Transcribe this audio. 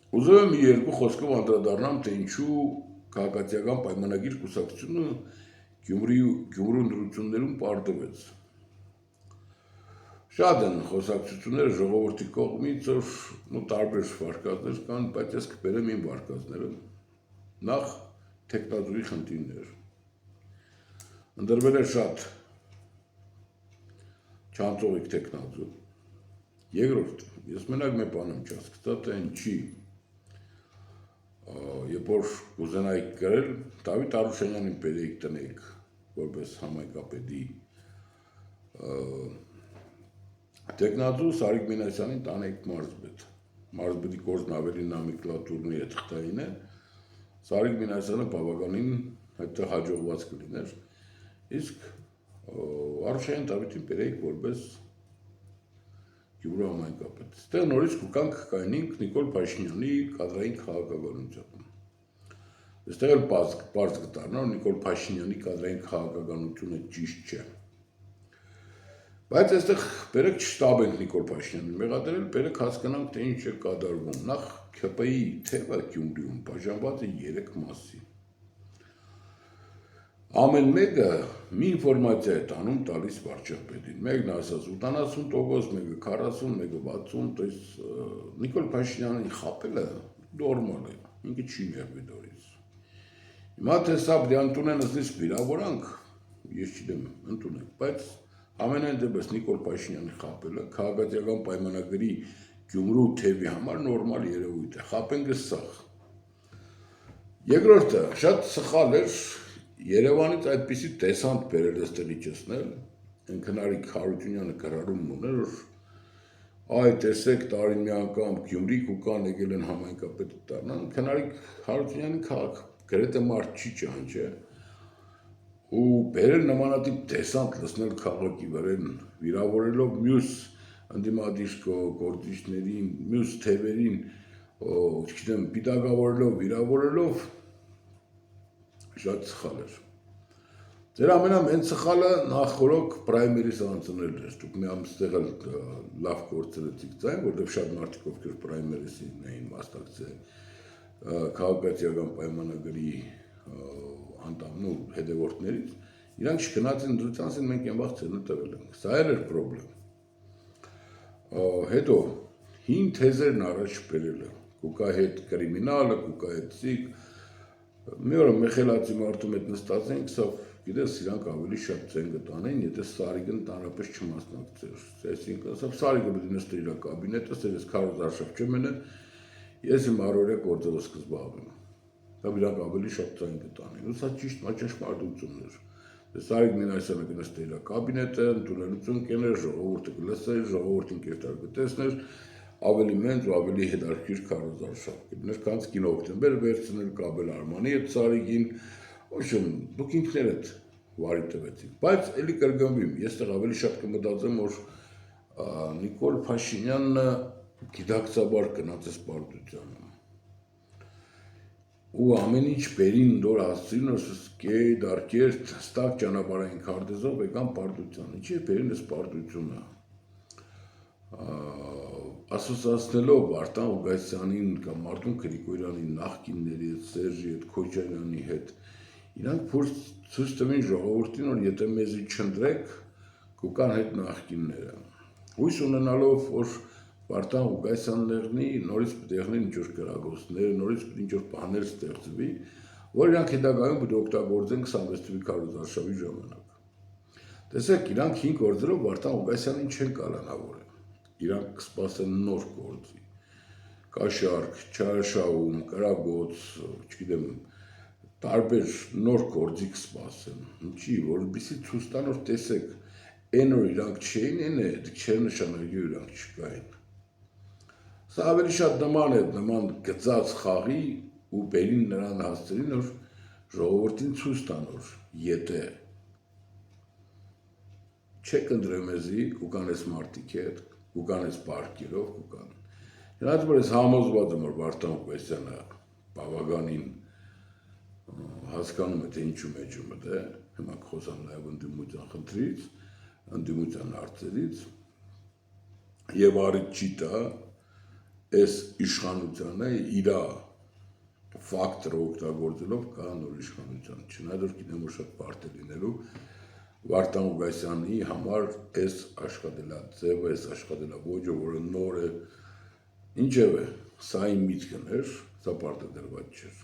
Ուզում եմ մի երկու խոսքով անդրադառնամ, թե ինչու քաղաքացիական պայմանագիր կուսակցությունը Գյումրու ընտրություններում պարտվեց։ Շատ են խոսակցությունները ժողովրդի կողմից, որ տարբեր վարկածներ կան, բայց ես կբերեմ իմ վարկածները։ Նախ տեխնազուի խնդիրներ։ Ընտրվել է շատ չանցողիկ տեխնազու։ Երկրորդ, ես մենակ մի բան եմ չհասկացա, թե ինչի երբ որ կուզենայիք գրել, Դավիթ Արուշանյանին բերեիք տնեիք, որպես համայնքապետի տեխնազու Սարիկ Մինասյանին տանեիք մարզպետ։ Մարզպետի գործն ավելի նոմենկլատուրնի հետ խտային է, Սարիկ Մինասյանը բավականին այդտեղ հաջողված կլիներ, իսկ Արուշանյան Դավիթին բերեիք որպես Գյումրու համայնքապետ։ Այստեղ նորից կուկանք կայնինք Նիկոլ Փաշինյանի կադրային քաղաքականությամբ։ Այստեղ էլ պարզ կդառնա, որ Նիկոլ Փաշինյանի կադրային քաղաքականությունը ճիշտ չէ։ Բայց այստեղ բերեք չշտաբենք Նիկոլ Փաշինյանին մեղադրել, բերեք հասկանանք, թե ինչ է կատարվում։ Նախ ՔՊ-ի թևը Գյումրիում բաժանված է 3 մասի։ Ամեն մեկը մի ինֆորմացիա է տանում տալիս վարչապետին։ Մեկն ասած 80%, մեկը 40, մեկը 60, то есть Նիկոլ Փաշինյանին խաբելը նորմալ է, ինքը չի ներվի դորից։ Հիմա թե սա բիանտունեն ասես վիրավորանք, ես չգիտեմ, ընդունենք, բայց ամենայն դեպս Նիկոլ Փաշինյանի խաբելը քաղաքացիական պայմանագրի Գյումրու թևի համար նորմալ երևույթ է։ Խաբենք սաղ։ Երկրորդը շատ սխալ էր Երևանից այդպիսի տեսանտ բերել այստեղ իջեցնել, Քնարիկ Հարությունյանը գրառում ուներ, որ այ տեսեք տարին մի անգամ Գյումրի կուկան եկել են համայնքապետ դառնան, Քնարիկ Հարությունյանի քաղաք գրեթե մարդ չի ճանաչել, ու բերել նմանատիպ տեսանտ լցնել քաղաքի վրան, վիրավորելով մյուս ընդդիմադիր գործիչներին, մյուս թևերին, չգիտեմ, պիտակավորելով, վիրավորելով շատ սխալ էր։ Ձեր ամենամեծ սխալը նախորոք պրայմերիս անցնելն էր, դուք մի ամստեղ էլ լավ գործերեցիք ձայն, որտեղ շատ մարդիկ ովքեր պրայմերիսին էին մասնակցել քաղաքացիական պայմանագրի անդամն ու հետևորդներից, իրանք չգնացին ընդրության, ասեն մենք այն վաղ ցելը տվել ենք։ Սա էլ էր պրոբլեմ։ Հետո հին թեզերն առաջ բերելը, կուկա հետ կրիմինալը, կուկա հետ սիկ, մի օր մեխելացի մարդու հետ նստած ենք, սա գիտես իրանք ավելի շատ ցեն կտանեն, եթե Սարիկը ընդհանրապես չմասնակցեր։ Այսինքն, ասա Սարիկը պետք է նստի իր կաբինետը, ասես Քարոզ Արշավ չեմ մենը, ես իմ առօրյա գործերով կզբաղվեմ։ Դա իրանք ավելի շատ ցեն կտանեն։ Ու սա ճիշտ ճշմարտությունն էր։ Սարիկ Մինասյանը կնստի իր կաբինետը, ընդունելություն կներ, ժողովուրդը կլսեր, ժողովուրդին կերտար կտեսներ, ավելի մեծ ու ավելի հետաքրքիր Քարոզ Արշավ կլիներ, քան կինո օկտեմբեր վերցնել Կաբել Արմանի հետ Սարիկին, ոչմ դուք ինքներդ վարի տվեցիք, բայց էլի կրկնվեմ, ես տեղ ավելի շատ կմտածեմ, որ Նիկոլ Փաշինյանը գիտակցաբար գնաց այս պարտությանը։ Ու ամեն ինչ բերին դոր հասցրին, որ կեյ դարքեր հստակ ճանապարհային քարտեզով եկան պարտության։ Ինչի է բերին այս պարտությունը։ Ասոցացնելով Վարդան Ղուկասյանին կամ Մարտուն Գրիգորյանի նախկինների հետ, Սերժի հետ, Քոչարյանի հետ, իրանք փորձ ցույց տվին ժողովրդին, որ եթե մեզի չընտրեք, կուկան հետ նախկինները։ Հույս ունենալով, որ Վարդան Ղուկասյանն եղնի, նորից պետք է եղնեն ինչ-որ գրագործներ, նորից պետք է ինչ-որ բաներ ստեղծվի, որ իրանք հետագայում պետք է օգտագործեն 26 թվականի Քարոզ Արշավի ժամանակ։ Տեսեք, իրանք 5 գործերով Վարդան Ղուկասյանին չեն կալանավորել։ Իրանք կսպասեն նոր գործի, կաշառք, չարաշահում, կրագոց, չգիտեմ, տարբեր նոր գործի կսպասեն, ինչի, որպեսզի ցույց տան, որ տեսեք, այն որ իրանք չէին, այն է, չէր նշանակի որ իրանք չկային։ Սա ավելի շատ նման է, նման գծած խաղի ու բերին նրան հասցրին, որ ժողովրդին ցույց տան, որ եթե չեք ընտրել մեզի, կուկան ես մարդիկ հետ, կուկան ես պարկերով, կուկան։ Նրանց որ ես համոզված եմ, որ Վարդան Ղուկասյանը բավականին հասկանում է, թե ինչու մեջ ու մտ է, հիմա կխոսամ նաև ընդդիմության խնդրից, ընդդիմության հարցերից, եւ առիթ չի տա այս իշխանությանը իր ֆակտորը օգտագործելով կա նոր իշխանության, չնայած որ գիտեմ որ շատ բարդ է լինելու Վարդան Ղուկասյանի համար այս աշխատելաձևը, այս աշխատելաոճը, որը նոր է, ինչևէ, սա իմ միտքն էր, սա պարտադրված չէր։